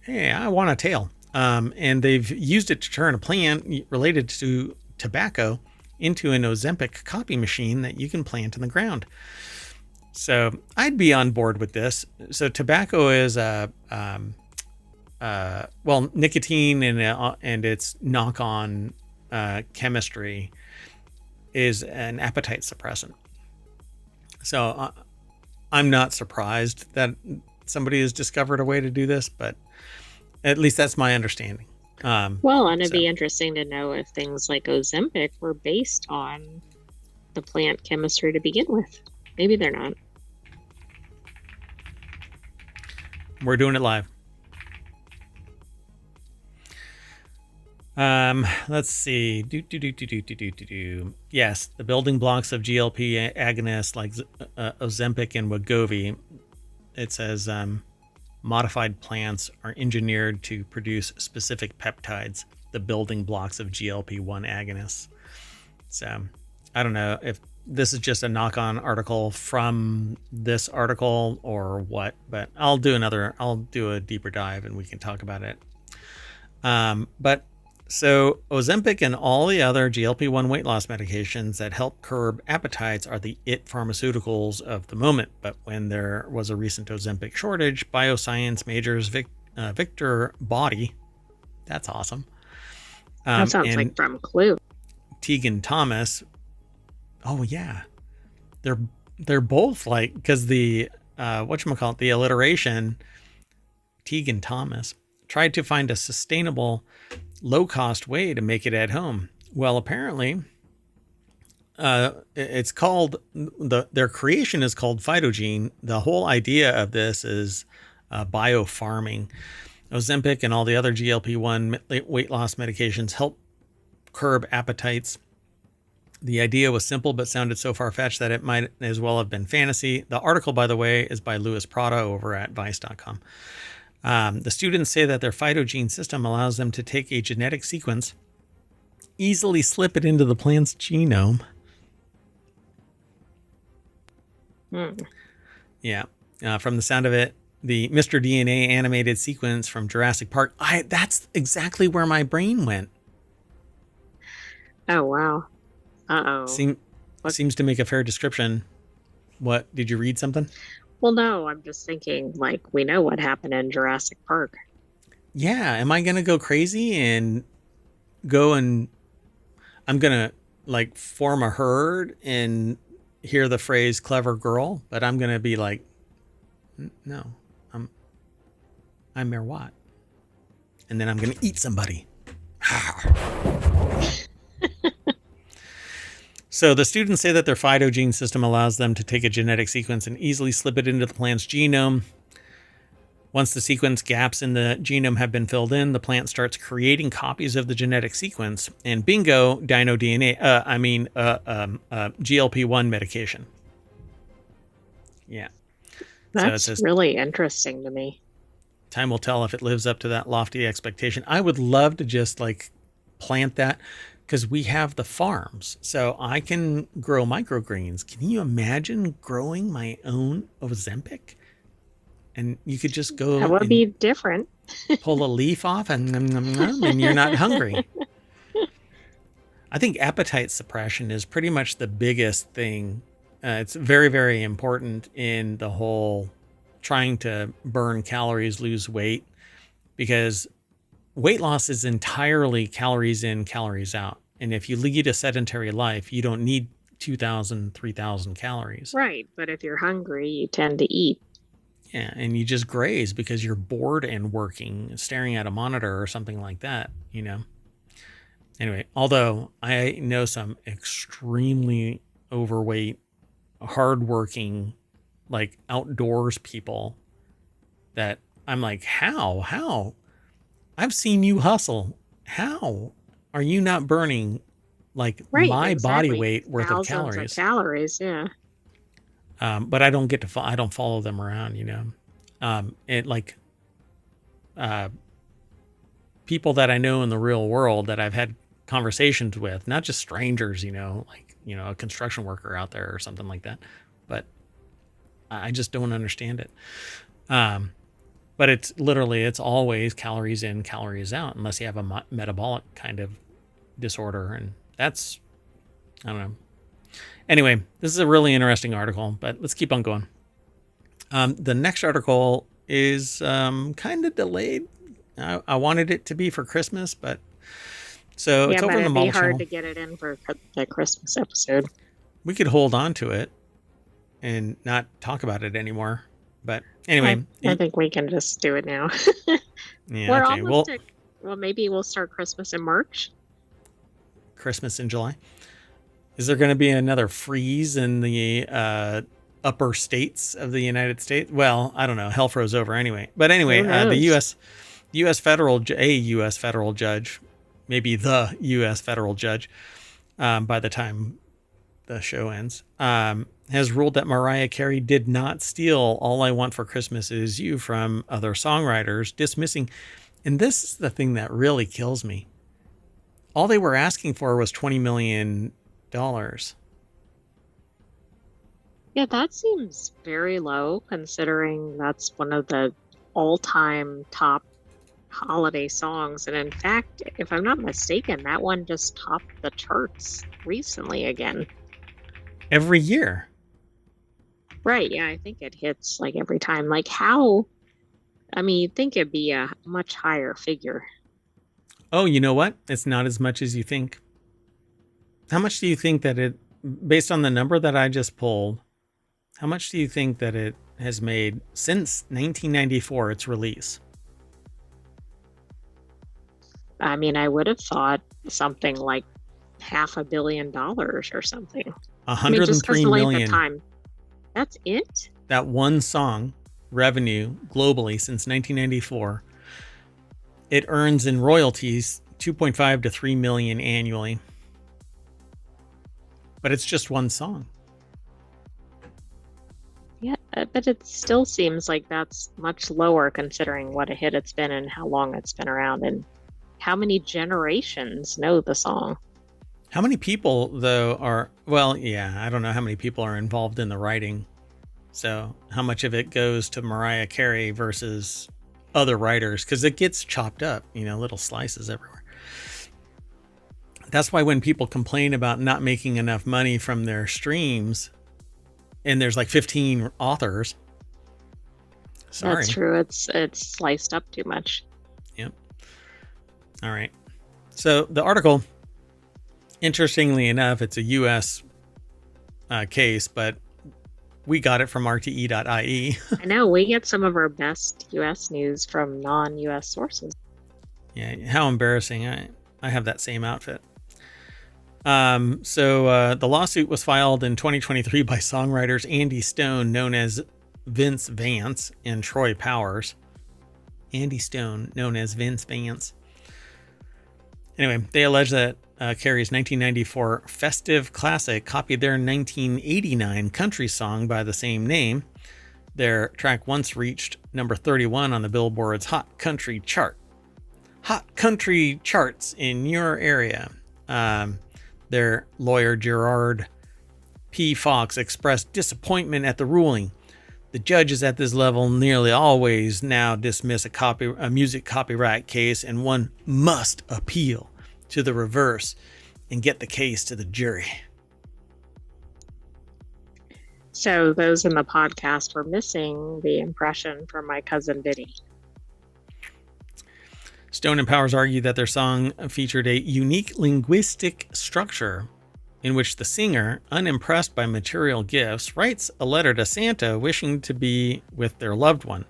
Hey, I want a tail. And they've used it to turn a plant related to tobacco into an Ozempic copy machine that you can plant in the ground. So I'd be on board with this. So tobacco is nicotine and its knock-on chemistry is an appetite suppressant. So I'm not surprised that somebody has discovered a way to do this, but at least that's my understanding. And it'd be interesting to know if things like Ozempic were based on the plant chemistry to begin with. Maybe they're not. We're doing it live. Let's see. Yes, the building blocks of GLP agonists like Ozempic and Wegovy. It says modified plants are engineered to produce specific peptides, the building blocks of GLP-1 agonists. So I don't know if this is just a knock-on article from this article or what, but I'll do a deeper dive and we can talk about it. But So Ozempic and all the other GLP-1 weight loss medications that help curb appetites are the it pharmaceuticals of the moment. But when there was a recent Ozempic shortage, bioscience majors Victor Body, that's awesome. That sounds like from Clue. Tegan Thomas. Oh yeah, they're both like, because the whatchamacallit, the alliteration, Tegan Thomas tried to find a sustainable, low-cost way to make it at home. Well, apparently, it's called, their creation is called Phytogene. The whole idea of this is Biopharming. Ozempic and all the other GLP-1 weight loss medications help curb appetites. The idea was simple but sounded so far-fetched that it might as well have been fantasy. The article, by the way, is by Louis Prada over at Vice.com. The students say that their Phytogene system allows them to take a genetic sequence, easily slip it into the plant's genome. Yeah. From the sound of it, the Mr. DNA animated sequence from Jurassic Park. That's exactly where my brain went. Oh, wow. Uh-oh. Seems to make a fair description. What, did you read something? Well, no, I'm just thinking, like, we know what happened in Jurassic Park. Yeah, am I going to go crazy and I'm going to, like, form a herd and hear the phrase clever girl, but I'm going to be like, no, I'm Mayor Watt. And then I'm going to eat somebody. So the students say that their Phytogene system allows them to take a genetic sequence and easily slip it into the plant's genome. Once the sequence gaps in the genome have been filled in, the plant starts creating copies of the genetic sequence, and bingo, dino DNA. GLP-1 medication. Yeah. That's really interesting to me. Time will tell if it lives up to that lofty expectation. I would love to just like plant that, because we have the farms, so I can grow microgreens. Can you imagine growing my own Ozempic? And you could just go. That would be different. Pull a leaf off and you're not hungry. I think appetite suppression is pretty much the biggest thing. It's very, very important in the whole trying to burn calories, lose weight, because weight loss is entirely calories in, calories out. And if you lead a sedentary life, you don't need 2,000, 3,000 calories. Right. But if you're hungry, you tend to eat. Yeah. And you just graze because you're bored and working, staring at a monitor or something like that, you know? Anyway, although I know some extremely overweight, hardworking, like outdoors people that I'm like, how? I've seen you hustle. How are you not burning like my body weight worth of calories? Yeah. But I don't get to. I don't follow them around, you know. People that I know in the real world that I've had conversations with, not just strangers, you know, like, you know, a construction worker out there or something like that. But I just don't understand it. But it's always calories in, calories out, unless you have a metabolic kind of disorder. And that's, I don't know. Anyway, this is a really interesting article, but let's keep on going. The next article is kind of delayed. I wanted it to be for Christmas, but so it's over in the Mall Channel. It'd be hard to get it in for the Christmas episode. We could hold on to it and not talk about it anymore. But anyway, I think we can just do it now. Yeah, we're okay. Almost well, maybe we'll start Christmas in March. Christmas in July. Is there going to be another freeze in the upper states of the United States? Well, I don't know. Hell froze over anyway. But anyway, the U.S. federal judge, maybe the U.S. federal judge, by the time the show ends, has ruled that Mariah Carey did not steal "All I Want for Christmas Is You" from other songwriters, dismissing. And this is the thing that really kills me. All they were asking for was $20 million. Yeah, that seems very low considering that's one of the all-time top holiday songs. And in fact, if I'm not mistaken, that one just topped the charts recently again. Every year. Right. Yeah, I think it hits like every time. Like how, I mean, you'd think it'd be a much higher figure. Oh, you know what? It's not as much as you think. How much do you think that it, based on the number that I just pulled, how much do you think that it has made since 1994, its release? I mean, I would have thought something like $500 million or something. 103 million. Time. That's it? That one song revenue globally since 1994. It earns in royalties 2.5 to 3 million annually. But it's just one song. Yeah, but it still seems like that's much lower considering what a hit it's been and how long it's been around and how many generations know the song. How many people, though, are... Well, yeah, I don't know how many people are involved in the writing. So how much of it goes to Mariah Carey versus other writers? Because it gets chopped up, little slices everywhere. That's why when people complain about not making enough money from their streams, and there's like 15 authors. Sorry. That's true. It's sliced up too much. Yep. All right. So the article, interestingly enough, it's a U.S. Case, but we got it from RTE.IE. I know. We get some of our best U.S. news from non-U.S. sources. Yeah. How embarrassing. I have that same outfit. So the lawsuit was filed in 2023 by songwriters Andy Stone, known as Vince Vance, and Troy Powers. Andy Stone, known as Vince Vance. Anyway, they allege that Carey's 1994 festive classic copied their 1989 country song by the same name. Their track once reached number 31 on the Billboard's Hot Country chart. Hot Country charts in your area. Their lawyer, Gerard P. Fox, expressed disappointment at the ruling. The judges at this level nearly always now dismiss a music copyright case, and one must appeal to the reverse and get the case to the jury. So those in the podcast were missing the impression from my cousin Vinny. Stone and Powers argue that their song featured a unique linguistic structure in which the singer, unimpressed by material gifts, writes a letter to Santa wishing to be with their loved one.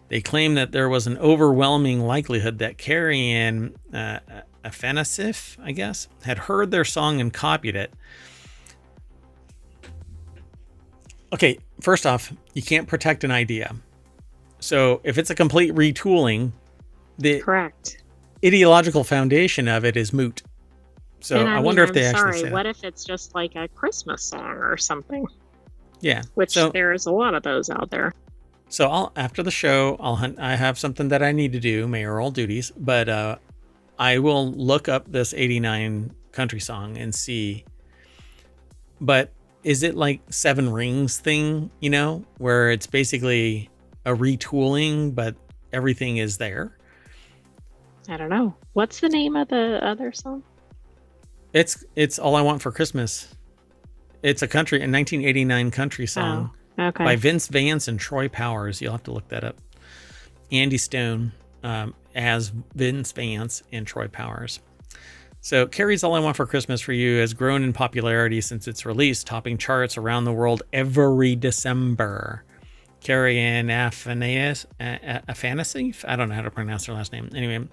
They claim that there was an overwhelming likelihood that Carey and Afanasif, I guess, had heard their song and copied it. Okay, first off, you can't protect an idea. So if it's a complete retooling, the correct ideological foundation of it is moot. So I wonder if they actually say what that. if it's just like a Christmas song or something? Yeah. Which there's a lot of those out there. So after the show, I have something that I need to do, mayoral duties, but I will look up this 89 country song and see. But is it like Seven Rings thing, where it's basically a retooling, but everything is there? I don't know. What's the name of the other song? It's All I Want for Christmas. It's a 1989 country song by Vince Vance and Troy Powers. You'll have to look that up. Andy Stone as Vince Vance and Troy Powers. So Carey's All I Want for Christmas for You has grown in popularity since its release, topping charts around the world every December. Carey and Afanasif, I don't know how to pronounce their last name. Anyway,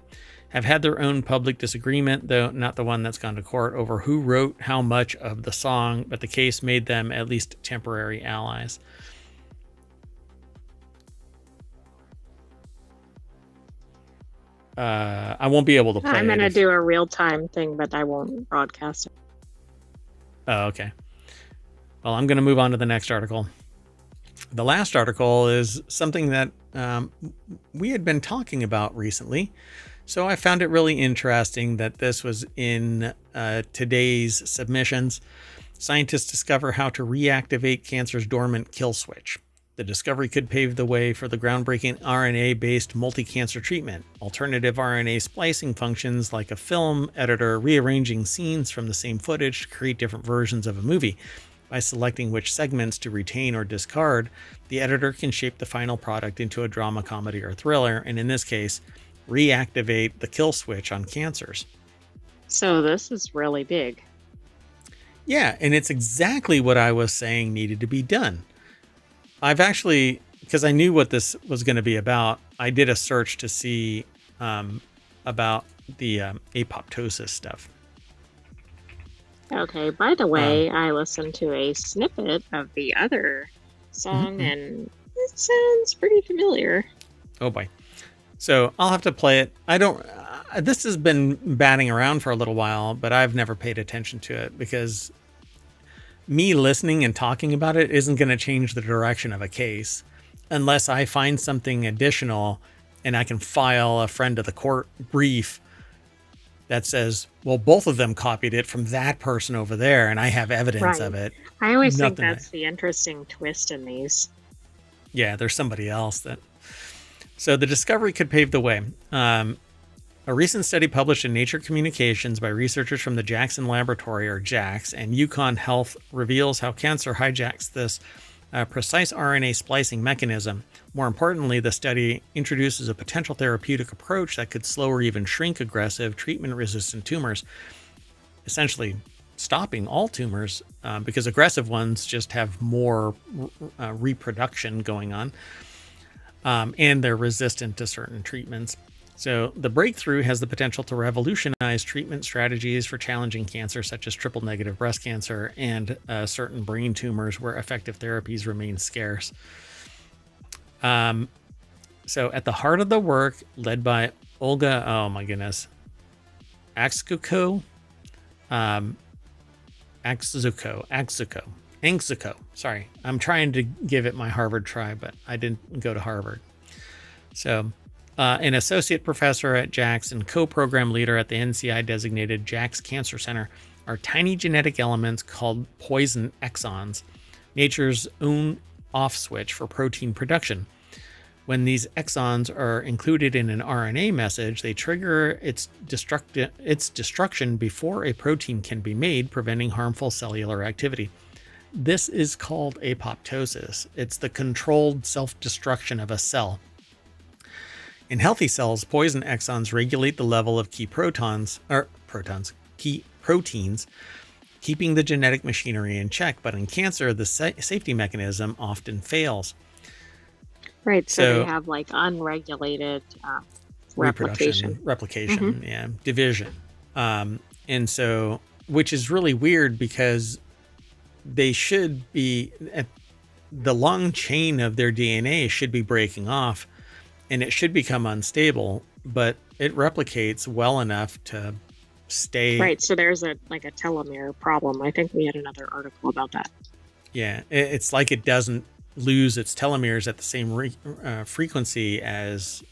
have had their own public disagreement, though not the one that's gone to court, over who wrote how much of the song, but the case made them at least temporary allies. I won't be able to play it. I'm going to do a real-time thing, but I won't broadcast it. Oh, okay. Well, I'm going to move on to the next article. The last article is something that we had been talking about recently. So I found it really interesting that this was in today's submissions. Scientists discover how to reactivate cancer's dormant kill switch. The discovery could pave the way for the groundbreaking RNA-based multi-cancer treatment. Alternative RNA splicing functions like a film editor rearranging scenes from the same footage to create different versions of a movie. By selecting which segments to retain or discard, the editor can shape the final product into a drama, comedy, or thriller, and in this case, reactivate the kill switch on cancers. So this is really big. Yeah, and it's exactly what I was saying needed to be done. I've actually, because I knew what this was going to be about, I did a search to see about the apoptosis stuff. Okay, by the way, I listened to a snippet of the other song, and it sounds pretty familiar. Oh boy. So I'll have to play it. This has been batting around for a little while, but I've never paid attention to it because me listening and talking about it isn't going to change the direction of a case unless I find something additional and I can file a friend of the court brief that says, well, both of them copied it from that person over there and I have evidence of it. I always think that's the interesting twist in these. Yeah, there's somebody else that... So the discovery could pave the way. A recent study published in Nature Communications by researchers from the Jackson Laboratory, or JAX, and Yukon Health reveals how cancer hijacks this precise RNA splicing mechanism. More importantly, the study introduces a potential therapeutic approach that could slow or even shrink aggressive treatment-resistant tumors, essentially stopping all tumors because aggressive ones just have more reproduction going on, and they're resistant to certain treatments. So the breakthrough has the potential to revolutionize treatment strategies for challenging cancers such as triple-negative breast cancer and certain brain tumors where effective therapies remain scarce. So at the heart of the work, led by Olga, oh my goodness, Axuko, sorry, I'm trying to give it my Harvard try, but I didn't go to Harvard. So... an associate professor at JAX and co-program leader at the NCI-designated JAX Cancer Center are tiny genetic elements called poison exons, nature's own off-switch for protein production. When these exons are included in an RNA message, they trigger its destruction before a protein can be made, preventing harmful cellular activity. This is called apoptosis. It's the controlled self-destruction of a cell. In healthy cells, poison exons regulate the level of key proteins, keeping the genetic machinery in check. But in cancer, the safety mechanism often fails. Right, so they have like unregulated replication, division. And so, which is really weird because they should be, the long chain of their DNA should be breaking off. And it should become unstable, but it replicates well enough to stay. Right. So there's a telomere problem. I think we had another article about that. Yeah. It's like it doesn't lose its telomeres at the same frequency as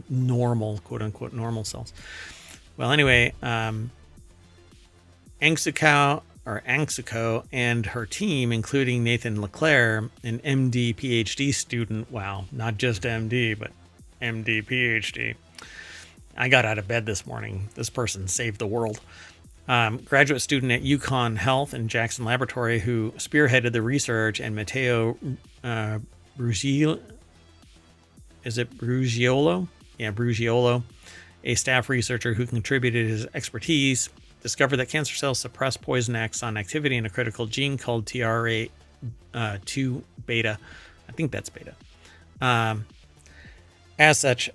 normal, quote unquote, normal cells. Well, anyway, Angsuko and her team, including Nathan Leclerc, an MD PhD student. Wow. Not just MD, but MD PhD. I got out of bed this morning. This person saved the world. Graduate student at Yukon Health and Jackson Laboratory who spearheaded the research, and Matteo Brugiolo? Is it Brugiolo? Yeah, Brugiolo, a staff researcher who contributed his expertise, discovered that cancer cells suppress poison axon activity in a critical gene called TRA2 beta. I think that's beta. As such,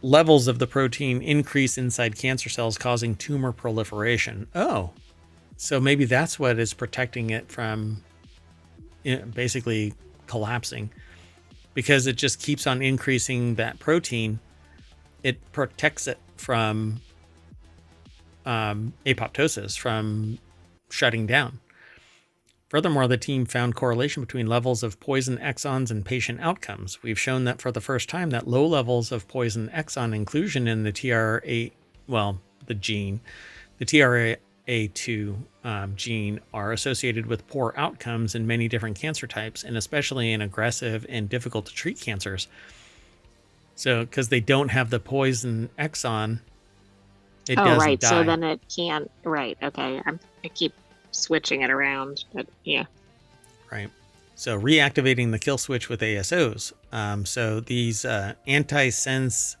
levels of the protein increase inside cancer cells, causing tumor proliferation. Oh, so maybe that's what is protecting it from basically collapsing, because it just keeps on increasing that protein. It protects it from apoptosis, from shutting down. Furthermore, the team found correlation between levels of poison exons and patient outcomes. We've shown that for the first time that low levels of poison exon inclusion in the TRA, well, the gene, the TRA2 gene are associated with poor outcomes in many different cancer types, and especially in aggressive and difficult to treat cancers. So, because they don't have the poison exon, it doesn't die. So then it can't. Right. Okay. I keep switching it around, but yeah. Right. So reactivating the kill switch with ASOs. So these antisense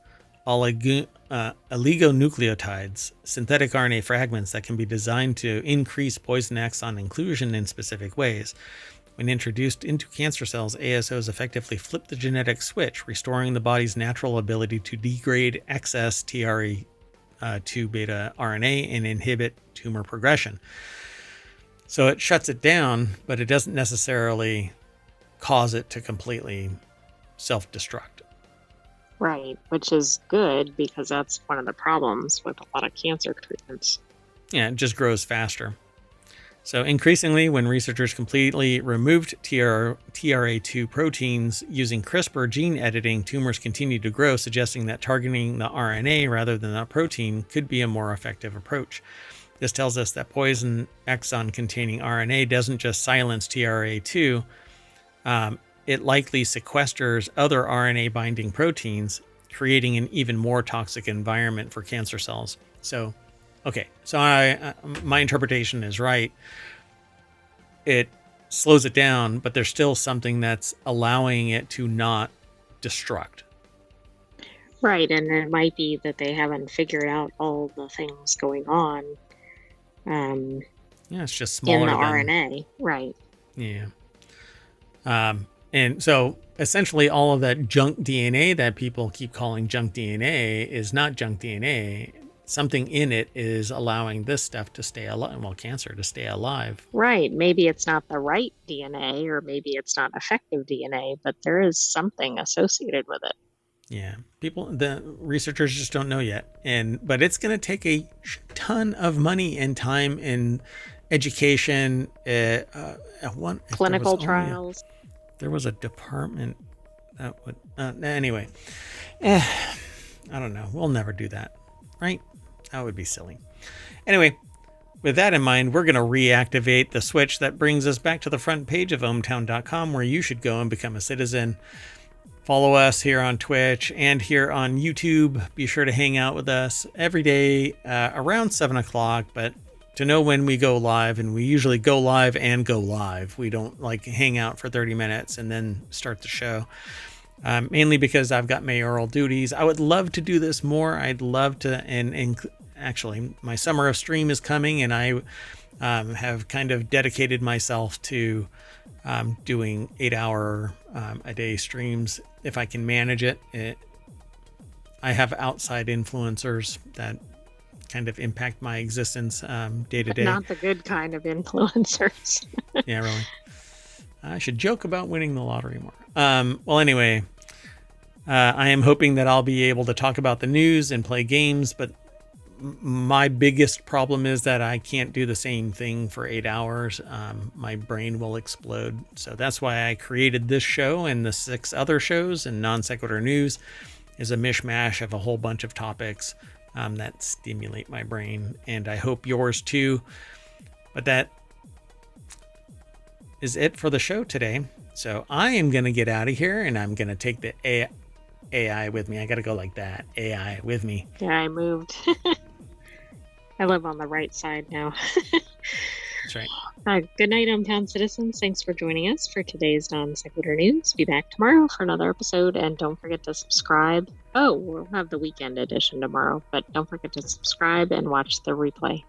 oligonucleotides, synthetic RNA fragments that can be designed to increase poison exon inclusion in specific ways. When introduced into cancer cells, ASOs effectively flip the genetic switch, restoring the body's natural ability to degrade excess TRA2 beta RNA and inhibit tumor progression. So it shuts it down, but it doesn't necessarily cause it to completely self-destruct. Right, which is good because that's one of the problems with a lot of cancer treatments. Yeah, it just grows faster. So increasingly, when researchers completely removed TRA2 proteins using CRISPR gene editing, tumors continue to grow, suggesting that targeting the RNA rather than the protein could be a more effective approach. This tells us that poison exon containing RNA doesn't just silence TRA2, it likely sequesters other RNA binding proteins, creating an even more toxic environment for cancer cells. So, okay, so my interpretation is right. It slows it down, but there's still something that's allowing it to not destruct. Right, and it might be that they haven't figured out all the things going on. Yeah, it's just smaller in the RNA, right? Yeah. And so essentially all of that junk DNA that people keep calling junk DNA is not junk DNA. Something in it is allowing this stuff to stay alive, well, cancer to stay alive. Right. Maybe it's not the right DNA, or maybe it's not effective DNA, but there is something associated with it. Yeah, the researchers just don't know yet, but it's going to take a ton of money and time and education. Clinical trials. There was a department that would. Anyway, I don't know. We'll never do that, right? That would be silly. Anyway, with that in mind, we're going to reactivate the switch that brings us back to the front page of ohmtown.com, where you should go and become a citizen. Follow us here on Twitch and here on YouTube. Be sure to hang out with us every day around 7 o'clock, but to know when we go live, and we usually go live and go live. We don't like hang out for 30 minutes and then start the show. Mainly because I've got mayoral duties. I would love to do this more. I'd love to, and actually my summer of stream is coming, and I have kind of dedicated myself to doing 8-hour a day streams if I can manage it. I have outside influencers that kind of impact my existence day to day. Not the good kind of influencers. Yeah, really. I should joke about winning the lottery more. Well, anyway, I am hoping that I'll be able to talk about the news and play games, but my biggest problem is that I can't do the same thing for 8 hours. My brain will explode. So that's why I created this show, and the 6 other shows. And Non Sequitur News is a mishmash of a whole bunch of topics that stimulate my brain, and I hope yours too. But that is it for the show today. So I am going to get out of here, and I'm going to take the AI with me. I got to go like that. AI with me. Yeah, I moved. I live on the right side now. That's right. Good night, hometown citizens. Thanks for joining us for today's Non Sequitur News. Be back tomorrow for another episode, and don't forget to subscribe. Oh, we'll have the weekend edition tomorrow, but don't forget to subscribe and watch the replay.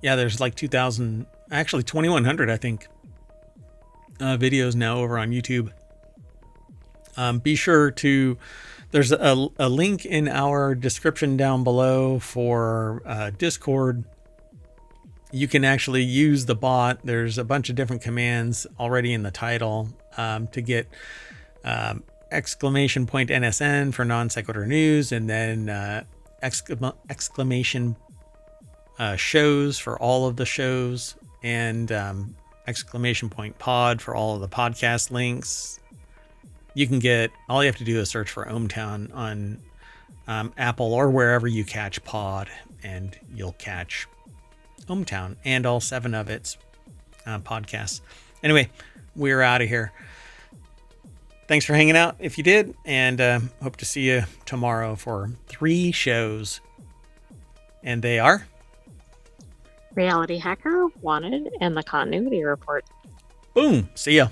Yeah, there's like 2,000, actually 2,100, I think, videos now over on YouTube. Be sure to, there's a link in our description down below for Discord. You can actually use the bot. There's a bunch of different commands already in the title to get exclamation point NSN for Non Sequitur News, and then exclamation shows for all of the shows, and exclamation point pod for all of the podcast links. You can get, all you have to do is search for ohmtown on Apple or wherever you catch pod, and you'll catch hometown and all 7 of its podcasts. Anyway, we're out of here. Thanks for hanging out if you did, and hope to see you tomorrow for 3 shows. And they are Reality Hacker, Wanted, and the Continuity Report. Boom. See ya.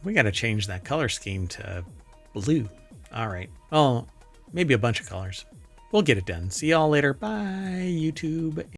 We got to change that color scheme to blue. All right. Oh, maybe a bunch of colors. We'll get it done. See y'all later. Bye, YouTube.